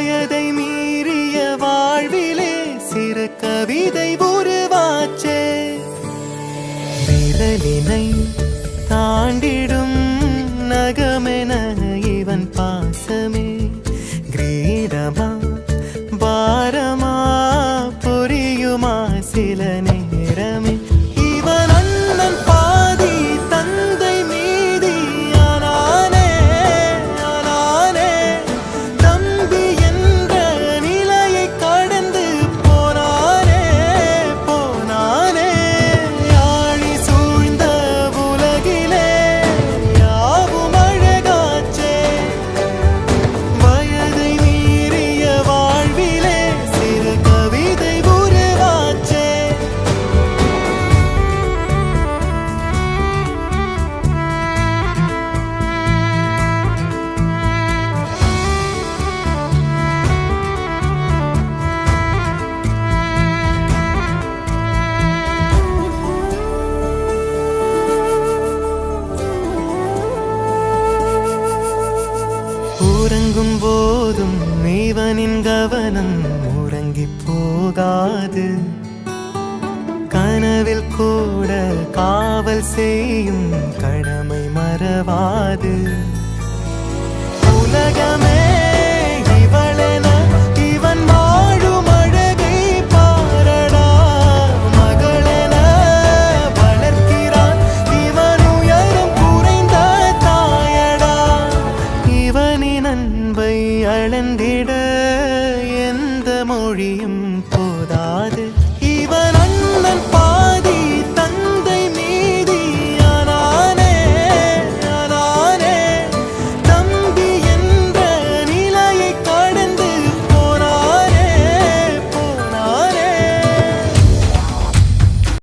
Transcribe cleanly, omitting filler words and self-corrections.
வயதை மீறிய வாழ்விலே சிறு கவிதை உருவாச்சே. விரலினை தாண்டிடும் நகமென இவன் பாசமே கிரீடமா பாரமா புரியுமா சில நேரமே. இவன் அண்ணன் பாதி தந்தை மீதி ஆனானே ஆனானே. தம்பி என்ற நிலையை கடந்து போனானே போனானே. ஆழி சூழ்ந்த உலகிலே யாவும் அழகாச்சே. வயதை மீறிய வாழ்விலே சிறு கவிதை உருவாச்சே. உறங்கும் போதும் இவனின் கவனம் உறங்கி போகாது. கனவில் கூட காவல் செய்யும் கடமை மறவாது. உலகமே இவளென இவன் வாழும் அழகை பாரடா. மகளென வளர்க்கிறான் இவன் உயரம் குறைந்த தாயடா. இவனின் அன்பை அளந்திட எந்த மொழியும் போதாது.